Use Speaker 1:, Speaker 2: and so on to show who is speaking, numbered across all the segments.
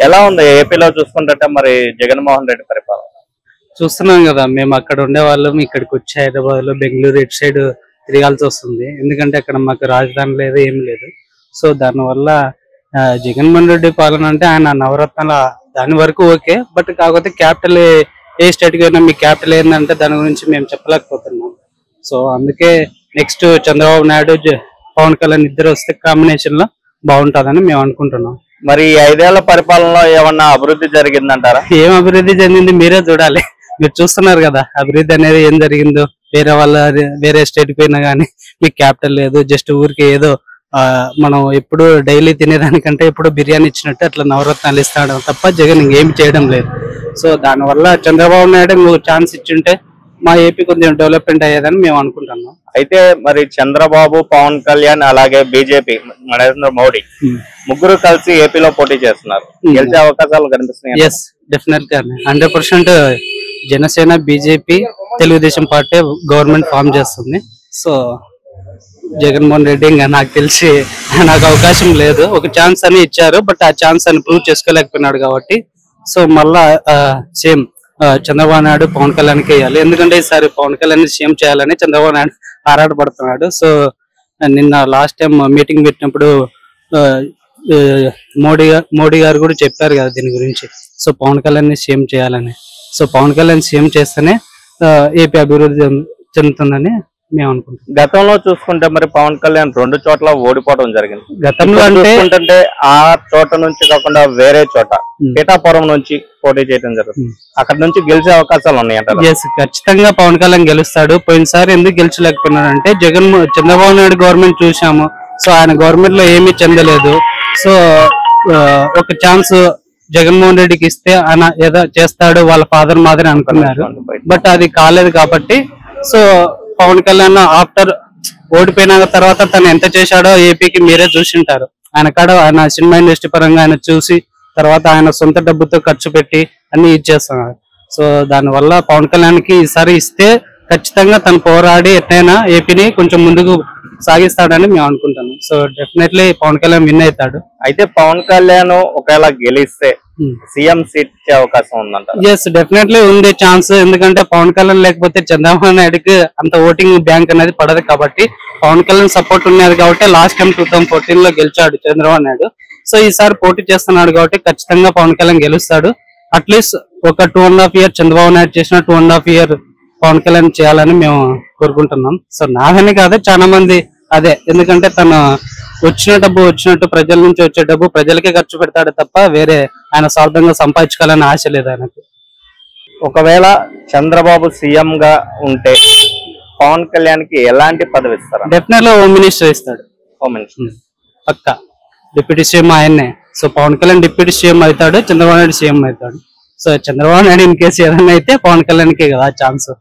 Speaker 1: ఎలా ఉంది ఏపీలో చూసుకుంటే మరి జగన్మోహన్ రెడ్డి పరిపాలన?
Speaker 2: చూస్తున్నాం కదా, మేము అక్కడ ఉండే వాళ్ళం ఇక్కడికి వచ్చి హైదరాబాద్ లో బెంగళూరు ఇటు సైడ్ తిరగాల్సి వస్తుంది. ఎందుకంటే అక్కడ మాకు రాజధాని లేదు, ఏం లేదు. సో దానివల్ల జగన్మోహన్ రెడ్డి పాలన అంటే ఆయన నవరత్నాల దాని వరకు ఓకే, బట్ కాకపోతే క్యాపిటల్ ఏ స్టేట్ కి అయినా మీ క్యాపిటల్ ఏంటంటే దాని గురించి మేము చెప్పలేకపోతున్నాం. సో అందుకే నెక్స్ట్ చంద్రబాబు నాయుడు పవన్ కళ్యాణ్ ఇద్దరు వస్తే కాంబినేషన్ లో బాగుంటుందని మేము అనుకుంటున్నాం.
Speaker 1: మరి 5 ఏళ్ల పరిపాలనలో ఏమన్నా అభివృద్ధి జరిగిందంటారా?
Speaker 2: ఏం అభివృద్ధి చెందింది మీరే చూడాలి. మీరు చూస్తున్నారు కదా అభివృద్ధి అనేది ఏం జరిగిందో. వేరే స్టేట్ పోయినా గానీ మీకు క్యాపిటల్ లేదు, జస్ట్ ఊరికి ఏదో మనం ఎప్పుడు డైలీ తినేదానికంటే ఎప్పుడు బిర్యానీ ఇచ్చినట్టు అట్లా నవరత్నాలు ఇస్తాడు తప్ప జగన్ ఇంకేం చేయడం లేదు. సో దానివల్ల చంద్రబాబు నాయుడు నువ్వు ఛాన్స్ ఇచ్చుంటే మా ఏపీ కొంచెం డెవలప్మెంట్ అయ్యేదని మేము అనుకుంటున్నాం.
Speaker 1: అయితే మరి చంద్రబాబు, పవన్ కళ్యాణ్ అలాగే బీజేపీ నరేంద్ర మోడీ ముగ్గురు కలిసి ఏపీలో పోటీ చేస్తున్నారు. గెలిచే అవకాశాలు కనిపిస్తున్నాయి?
Speaker 2: ఎస్, డెఫినెట్ గా 100% Janasena, BJP, Telugu Desam party government form చేస్తుంది. సో జగన్మోహన్ రెడ్డి ఇంకా నాకు తెలిసి నాకు అవకాశం లేదు. ఒక ఛాన్స్ అని ఇచ్చారు, బట్ ఆ ఛాన్స్ అని ప్రూవ్ చేసుకోలేకపోయినాడు కాబట్టి సో మళ్ళా సేమ్ చంద్రబాబు నాయుడు పవన్ కళ్యాణ్కి వేయాలి. ఎందుకంటే ఈసారి పవన్ కళ్యాణ్ సీఎం చేయాలని చంద్రబాబు నాయుడు ఆరాటపడుతున్నాడు. సో నిన్న లాస్ట్ టైం మీటింగ్ పెట్టినప్పుడు మోడీ గారు కూడా చెప్పారు కదా దీని గురించి. సో పవన్ కళ్యాణ్ సీఎం చేయాలని. సో పవన్ కళ్యాణ్ సీఎం చేస్తేనే ఏపీ అభివృద్ధి చెందుతుందని మేము అనుకుంటున్నాం.
Speaker 1: గతంలో చూసుకుంటే మరి పవన్ కళ్యాణ్ 2 చోట్ల ఓడిపోవడం జరిగింది.
Speaker 2: గతంలో
Speaker 1: అంటే ఆ చోట నుంచి కాకుండా వేరే చోట పీఠాపురం నుంచి పోటీ చేయడం జరుగుతుంది. అక్కడ నుంచి గెలిచే అవకాశాలు ఉన్నాయంట?
Speaker 2: ఎస్, ఖచ్చితంగా పవన్ కళ్యాణ్ గెలుస్తాడు. పోయినసారి ఎందుకు గెలిచలేకపోయినాడంటే చంద్రబాబు నాయుడు గవర్నమెంట్ చూసాము. సో ఆయన గవర్నమెంట్ లో ఏమీ చెందలేదు. సో ఒక ఛాన్స్ జగన్మోహన్ రెడ్డికి ఇస్తే ఆయన ఏదో చేస్తాడు వాళ్ళ ఫాదర్ మాదిరి అనుకున్నారు, బట్ అది కాలేదు. కాబట్టి సో పవన్ కళ్యాణ్ ఆఫ్టర్ ఓడిపోయిన తర్వాత తను ఎంత చేశాడో ఏపీకి మీరే చూసింటారు. ఆయన కాడ ఆయన సినిమా ఇండస్ట్రీ పరంగా ఆయన చూసి తర్వాత ఆయన సొంత డబ్బుతో ఖర్చు పెట్టి అన్ని ఇచ్చేస్తున్నారు. సో దానివల్ల పవన్ కళ్యాణ్ కి ఈసారి ఇస్తే ఖచ్చితంగా తను పోరాడి ఎట్లయినా ఏపీని కొంచెం ముందుకు సాగిస్తాడని మేము అనుకుంటాను. So definitely Pawan Kalyan win అవుతాడు.
Speaker 1: అయితే పవన్ కళ్యాణ్ ఒకవేళ గెలిస్తే సీఎం సీట్ ఇచ్చే అవకాశం ఉందంట?
Speaker 2: ఎస్, డెఫినెట్లీ ఉంది ఛాన్స్. ఎందుకంటే పవన్ కళ్యాణ్ లేకపోతే చంద్రబాబు నాయుడుకి అంత ఓటింగ్ బ్యాంక్ అనేది పడదు. కాబట్టి పవన్ కళ్యాణ్ సపోర్ట్ ఉన్నది కాబట్టి లాస్ట్ టైం 2014 లో గెలిచాడు చంద్రబాబు నాయుడు. సో ఈసారి పోటీ చేస్తున్నాడు కాబట్టి ఖచ్చితంగా పవన్ కళ్యాణ్ గెలుస్తాడు. అట్లీస్ట్ ఒక 2.5 years చంద్రబాబు నాయుడు చేసిన 2.5 years పవన్ కళ్యాణ్ చేయాలని మేము కోరుకుంటున్నాం. సో నాదని కాదు, చాలా మంది అదే. ఎందుకంటే తను వచ్చిన డబ్బు వచ్చినట్టు ప్రజల నుంచి వచ్చే డబ్బు ప్రజలకే ఖర్చు పెడతాడు తప్ప వేరే ఆయన స్వార్థంగా సంపాదించుకోవాలని ఆశ లేదు ఆయనకు.
Speaker 1: ఒకవేళ చంద్రబాబు సీఎం గా ఉంటే పవన్ కళ్యాణ్ కి ఎలాంటి పదవి ఇస్తారు?
Speaker 2: డెఫినెట్లీ హోమ్ మినిస్టర్ ఇస్తాడు.
Speaker 1: హోమ్ మినిస్టర్
Speaker 2: పక్కా. డిప్యూటీ సీఎం ఆయన్నే. So Pawan Kalyan deputy CM అవుతాడు, చంద్రబాబు నాయుడు సీఎం అవుతాడు. So Chandrababu Naidu in case ఏదైనా అయితే పవన్ కళ్యాణ్కి కదా ఛాన్స్.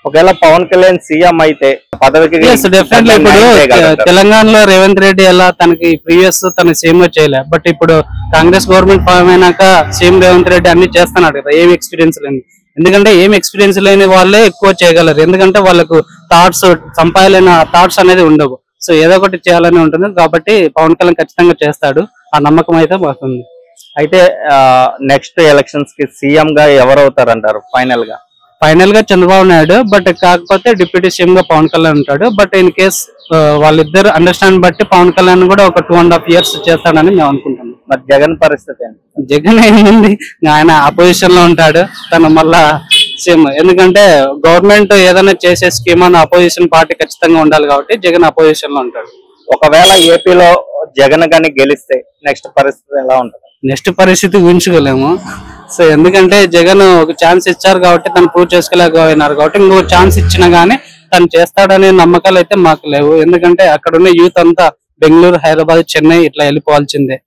Speaker 1: ఒకవేళ పవన్ కళ్యాణ్ సీఎం అయితే పదవికి
Speaker 2: డెఫినెట్లీ ఇప్పుడు తెలంగాణలో రేవంత్ రెడ్డి ఎలా తనకి ప్రీవియస్ తన సీఎం చేయలే, బట్ ఇప్పుడు కాంగ్రెస్ గవర్నమెంట్ ఫామ్ అయినాక సీఎం రేవంత్ రెడ్డి అన్ని చేస్తున్నాడు కదా, ఏం ఎక్స్పీరియన్స్ లేని. ఎందుకంటే ఏం ఎక్స్పీరియన్స్ లేని వాళ్ళే ఎక్కువ చేయగలరు. ఎందుకంటే వాళ్ళకు థాట్స్ సంపాదన థాట్స్ అనేది ఉండవు. సో ఏదో ఒకటి చేయాలని ఉంటుంది కాబట్టి పవన్ కళ్యాణ్ ఖచ్చితంగా చేస్తాడు. ఆ నమ్మకం అయితే మాకుంది.
Speaker 1: అయితే నెక్స్ట్ ఎలక్షన్స్ కి సీఎం గా ఎవరు అవుతారంటారు?
Speaker 2: ఫైనల్ గా చంద్రబాబు నాయుడు, బట్ కాకపోతే డిప్యూటీ సీఎం గా పవన్ కళ్యాణ్ ఉంటాడు. బట్ ఇన్ కేస్ వాళ్ళిద్దరు అండర్స్టాండ్ బట్టి పవన్ కళ్యాణ్ కూడా ఒక 2.5 years చేస్తాడని మేము అనుకుంటున్నాం.
Speaker 1: మరి జగన్ పరిస్థితి ఏంటి?
Speaker 2: జగన్ ఏముంది, ఆయన అపోజిషన్ లో ఉంటాడు. తను మళ్ళా సీఎం. ఎందుకంటే గవర్నమెంట్ ఏదైనా చేసే స్కీమ్ అని అపోజిషన్ పార్టీ ఖచ్చితంగా ఉండాలి కాబట్టి జగన్ అపోజిషన్ లో ఉంటాడు.
Speaker 1: ఒకవేళ ఏపీలో జగన్ గాని గెలిస్తే నెక్స్ట్ పరిస్థితి ఎలా ఉంటుంది?
Speaker 2: నెక్స్ట్ పరిస్థితి ఊహించుకోలేము. సో ఎందుకంటే జగన్ ఒక ఛాన్స్ ఇచ్చారు కాబట్టి తను ప్రూవ్ చేసుకోలేకపోయినారు కాబట్టి ఇంకో ఛాన్స్ ఇచ్చినా గానీ తను చేస్తాడనే నమ్మకాలు అయితే మాకు లేవు. ఎందుకంటే అక్కడ ఉన్న యూత్ అంతా బెంగళూరు, హైదరాబాద్, చెన్నై ఇట్లా వెళ్ళిపోవాల్సిందే.